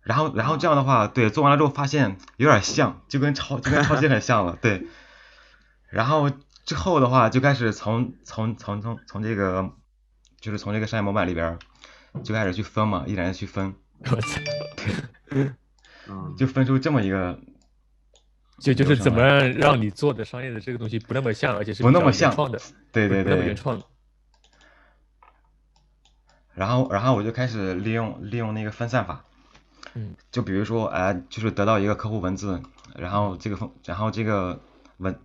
然后这样的话，对，做完了之后发现有点像，就跟抄袭很像了，对，然后之后的话就开始从这个就是从这个商业模板里边就开始去分嘛，一点点去分，对，就分出这么一个。就是怎么让你做的商业的这个东西不那么像，而且是不那么像创的，对，不那么原创的。然后我就开始利用那个分散法，就比如说就是得到一个客户文字，然后这个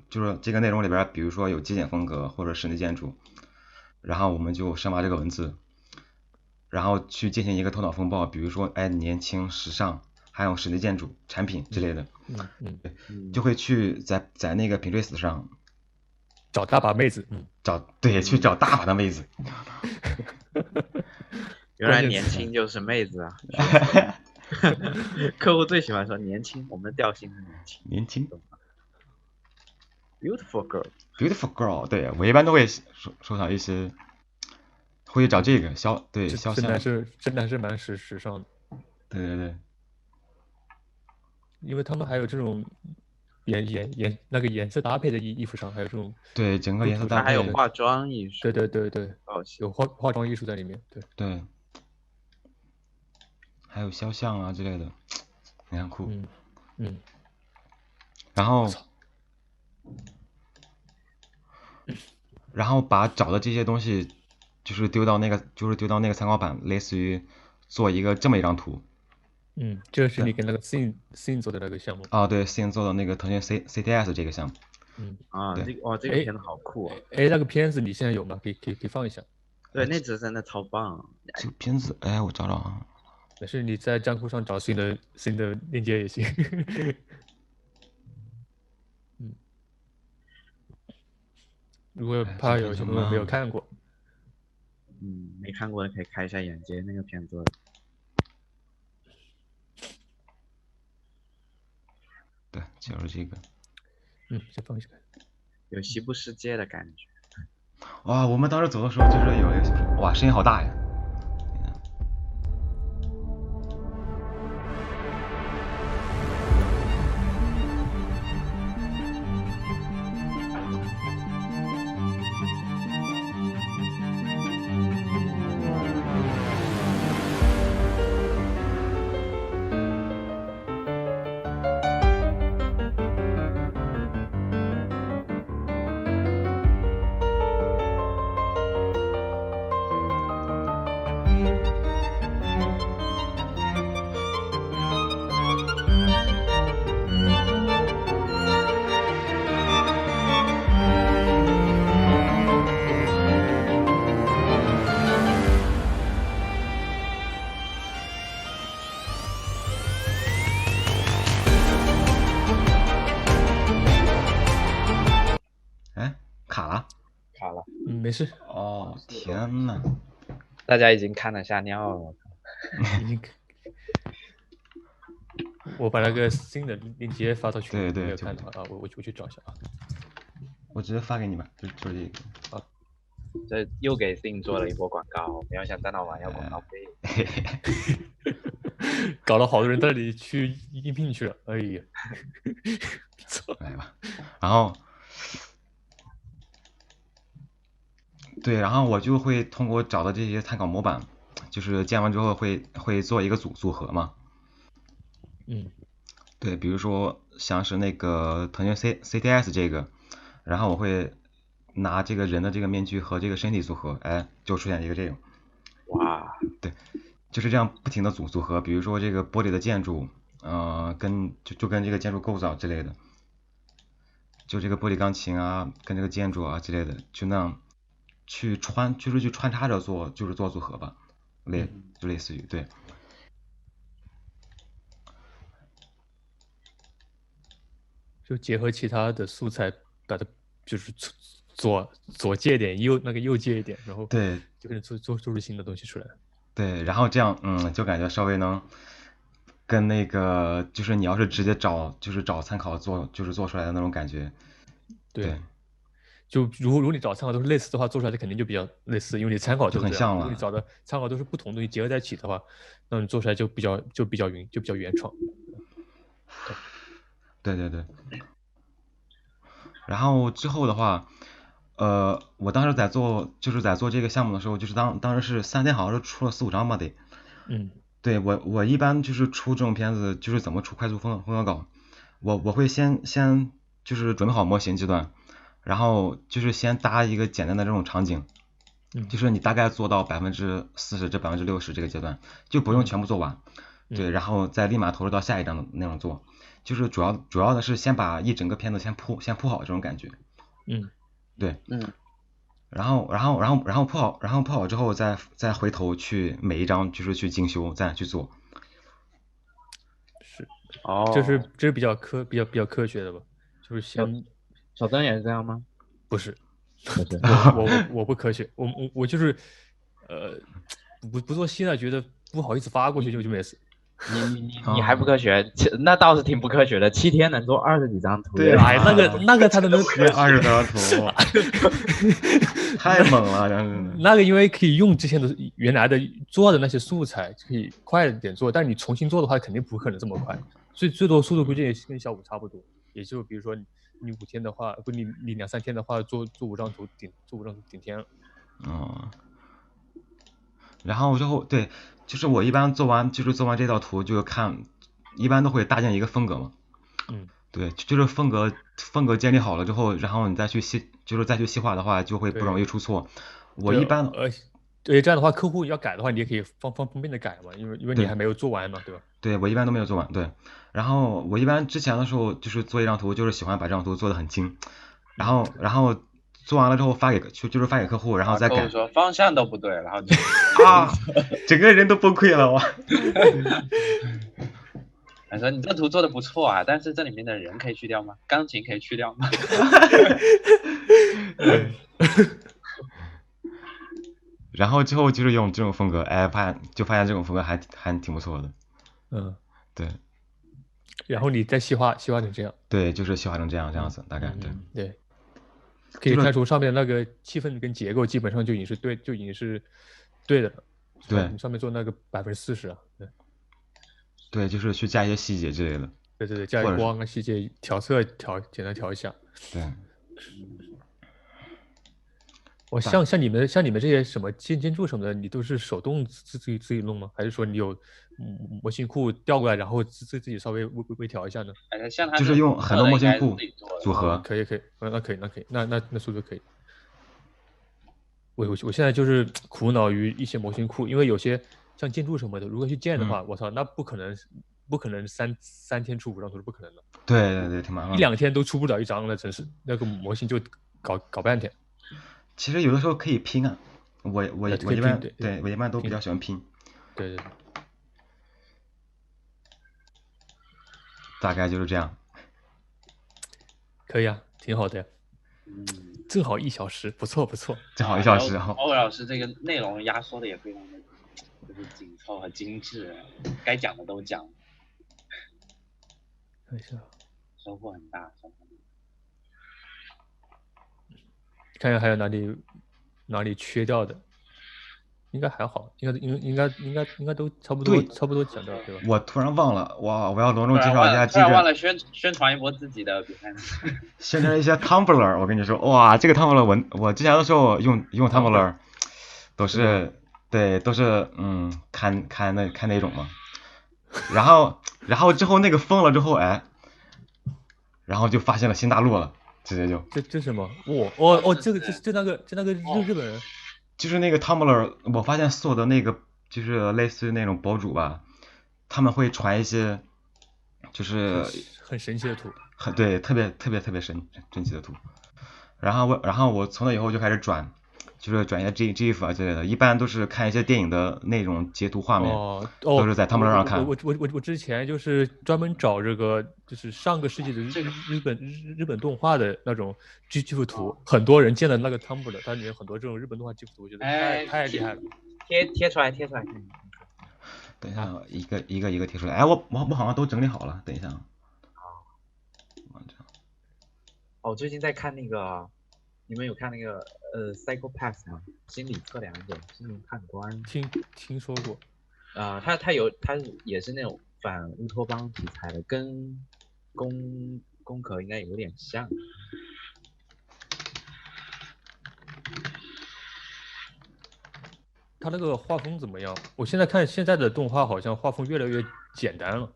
就是这个内容里边，比如说有极简风格或者室内建筑，然后我们就深挖这个文字，然后去进行一个头脑风暴，比如说年轻时尚，还有室内建筑、产品之类的，就嗯会去在那个 Pinterest 上找大把妹子，去找大把的妹子。原来关键词年轻就是妹子啊！客户最喜欢说年轻，我们的调性是年轻。年轻 Beautiful girl， ，beautiful girl， 对我一般都会收藏一些，会找这个肖像，真的是蛮时尚的。对，因为他们还有这种那个颜色搭配的衣服上，还有这种对整个颜色搭配，还有化妆艺术，对，有化妆艺术在里面，对，还有肖像啊之类的，非常酷。然后把找的这些东西就是丢到那个参考板，类似于做一个这么一张图。这是你跟那个 Sing 做的那个项目啊？对 ，Sing 做的那个腾讯 CTS 这个项目。这个片子好酷啊！那个片子你现在有吗？可以放一下。对，那只真的超棒。这个片子，我找找啊。没事，你在站酷上找新的链接也行。如果怕有些朋友没有看过，没看过的可以开一下眼界，那个片做的。对，就是这个。先放一下。有西部世界的感觉。哇，我们当时走的时候就是有一个，哇，声音好大呀。卡了。没事。哦，天呐，大家已经看了吓尿了。我把那个新的链接发到群里，对，没有看到啊，我去找一下啊。我直接发给你们，就这个。这又给 Sing 做了一波广告，不要想当老板要广告费。搞了好多人在那里去应聘去了，哎呀，来吧，然后，对，然后我就会通过找到这些参考模板，就是建完之后会做一个组合嘛。对，比如说像是那个腾讯 CTS 这个，然后我会拿这个人的这个面具和这个身体组合，就出现一个这种。哇，对，就是这样不停的组合，比如说这个玻璃的建筑，跟就跟这个建筑构造之类的，就这个玻璃钢琴啊，跟这个建筑啊之类的，就那样去穿插着做，就是做组合吧，就类似于对。就结合其他的素材，把它就是左借一点，右借一点，然后对，就可以做出新的东西出来。对，然后这样就感觉稍微能跟那个就是你要是直接找参考做出来的那种感觉。对。就如果你找参考都是类似的话，做出来的肯定就比较类似，因为你参考就很像了。如果你找的参考都是不同东西结合在一起的话，那你做出来就比较原创。对。然后之后的话，我当时在做这个项目的时候，就是当时是3天，好像是出了4-5张吧得。对，我一般就是出这种片子，就是怎么出快速风格稿，我会先就是准备好模型阶段，然后就是先搭一个简单的这种场景，就是你大概做到40%至60%这个阶段，就不用全部做完。对，然后再立马投入到下一章的那种做，就是主要的是先把一整个片子先铺好这种感觉。对。然后铺好之后再回头去每一章就是去精修再去做。哦，这是比较科学的吧？就是先小曾也是这样吗？不是，不是，我不科学，我就是不做戏呢，觉得不好意思发过去就没事。你还不科学，那倒是挺不科学的。7天能做20几张图，对哎，那个他能20张图，太猛了，真是。那个因为可以用之前的原来的做的那些素材，可以快点做，但是你重新做的话，肯定不可能这么快，所以最多速度估计也跟小五差不多，也就比如说你5天的话，不你2、3天的话，做5张图顶天了。然后之后对，就是我一般做完这道图就看，一般都会搭建一个风格嘛。对，就是风格建立好了之后，然后你再去细化的话，就会不容易出错。我一般对这样的话，客户要改的话，你也可以方便的改嘛，因为你还没有做完嘛，对吧？对，我一般都没有做完。对，然后我一般之前的时候就是做一张图，就是喜欢把这张图做得很精，然后做完了之后发给客户，然后再改。客户说方向都不对，然后就整个人都崩溃了哇！他说你这图做的不错啊，但是这里面的人可以去掉吗？钢琴可以去掉吗？然后之后就是用这种风格，哎，发现这种风格还挺不错的。对。然后你再细化成这样。对，就是细化成这样子，大概对。可以看出上面那个气氛跟结构基本上就已经是对的了。对，你上面做那个40%啊。对，就是去加一些细节之类的。对，加一些光啊细节，调色简单调一下。对。我像你们这些什么建筑什么的，你都是手动自己弄吗？还是说你有模型库调过来，然后自己稍微微调一下呢？就是用很多模型库组合。可以，那可以，那速度可以。我现在就是苦恼于一些模型库，因为有些像建筑什么的，如果去建的话，我操，那不可能3天出5张图是不可能的。对，挺麻烦。1-2天都出不了1张了，真是那个模型就搞半天。其实有的时候可以拼啊，我一般都比较喜欢拼。对。大概就是这样。可以啊，挺好的呀。正好1小时，不错。正好1小时。欧老师这个内容压缩的也非常的就是紧凑和精致，该讲的都讲。看一下。收获很大。看看还有哪里缺掉的，应该还好，应该都差不多讲到，对吧？我突然忘了，哇！我要隆重介绍一下突然忘了宣传一波自己的比赛。宣传一些 Tumblr， 我跟你说，哇，这个 Tumblr 我之前的时候用 Tumblr， 都是看那种嘛，然后之后那个封了之后，哎，然后就发现了新大陆了。直接就这什么？这那个日本人，就是那个 Tumblr， 我发现所有的那个就是类似于那种博主吧，他们会传一些就是很神奇的图，对，特别神奇的图。然后我从那以后就开始转一些 GIF 啊之类的，一般都是看一些电影的那种截图画面，都是在 Tumblr 上看。我之前就是专门找这个就是上个世纪的日本动画的那种 GIF 图，很多人建的那个 Tumblr，它里面很多这种日本动画 GIF 图，我觉得太厉害了。贴出来。等一下，一个贴出来。哎，我好像都整理好了，等一下。最近在看那个，你们有看那个Psycho-Pass 吗？心理测量者、心灵判官。听说过。他也是那种反乌托邦题材的，跟攻壳应该有点像。他那个画风怎么样？我现在看现在的动画好像画风越来越简单了。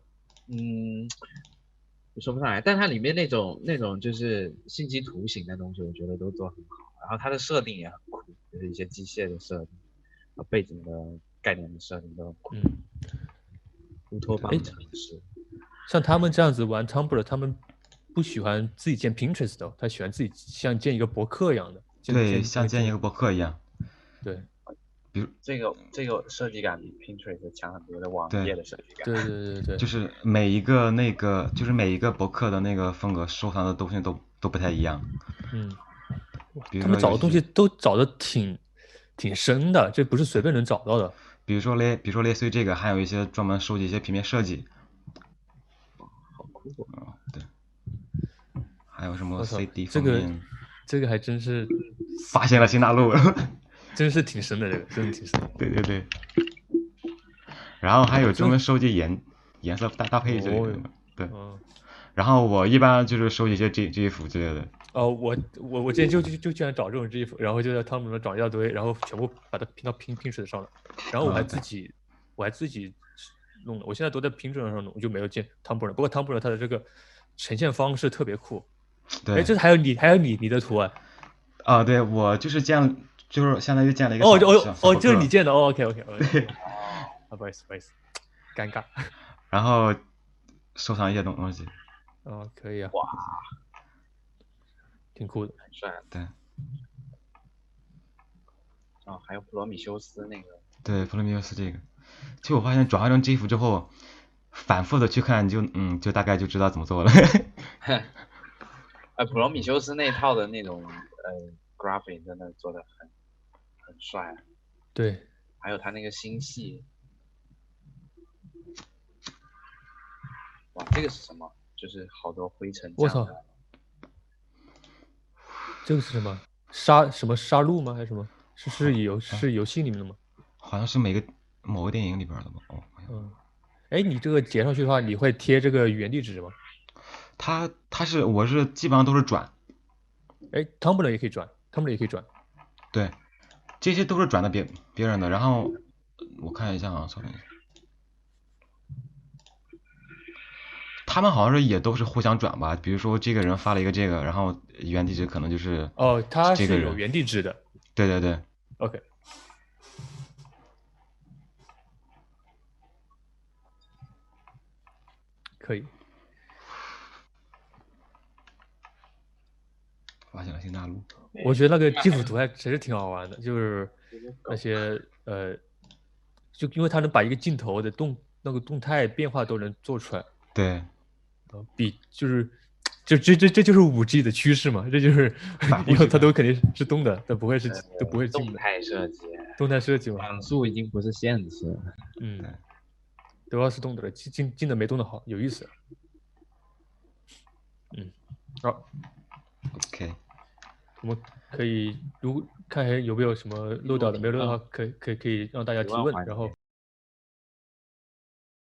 说不上来，但它里面那种就是信息图形的东西，我觉得都做很好。然后它的设定也很酷，就是一些机械的设定，背景的概念的设定都很酷。乌托邦城市。像他们这样子玩 Tumblr， 他们不喜欢自己建 Pinterest 的，他喜欢自己像建一个博客一样的。对，像建一个博客一样。对。这个设计感比 Pinterest 强很多的网页的设计感。对，就是每一个博客的那个风格收藏的东西都不太一样。他们找的东西都找的挺深的，这不是随便能找到的。比如说类似于这个，还有一些专门收集一些平面设计。好酷啊！对。还有什么 CD 封面？这个还真是发现了新大陆。真是挺深的，这个真的挺深的。对。然后还有专门收集颜色搭配之类的。对。然后我一般就是收集一些 GIF 之类的。我之前就喜欢找这种 GIF，然后就在汤姆上找一大堆，然后全部把它拼到Pinterest上了。然后我还自己弄的，我现在都在Pinterest上弄，我就没有见汤姆。不过汤姆它的这个呈现方式特别酷。对。这还有你的图啊？对，我就是就是相当于建了一个就是你建的。OK。对。不好意思，尴尬。然后收藏一些东西。可以啊。哇，挺酷的，很帅。对。还有普罗米修斯那个。对，普罗米修斯这个，其实我发现转化成 GIF 之后，反复的去看就大概就知道怎么做了。普罗米修斯那套的那种graphic 真的做的很帅。对。还有他那个星系。哇，这个是什么？就是好多灰尘。我操！这个是什么？杀戮吗？还是什么？是游戏里面的吗？好像是某个电影里边的吧。你这个截上去的话，你会贴这个原地址吗？我是基本上都是转。Tumblr 也可以转，Tumblr 也可以转。对，这些都是转的别人的。然后我看一下啊，稍等一下。他们好像是也都是互相转吧，比如说这个人发了一个这个，然后原地址可能就是他是有原地址的。对。OK。可以。发现了新大陆。我觉得那个GIF图还真是挺好玩的，就是那些就因为它能把一个镜头的那个动态变化都能做出来。对。这就是5G 的趋势嘛，这就是以后它都肯定是动的，它不会是都不会是静的。动态设计。动态设计嘛。像素已经不是限制了。都要是动的了，静的没动的好，有意思。好。OK。我们可以看有没有什么漏掉的，没有漏的话可以让大家提问，然后。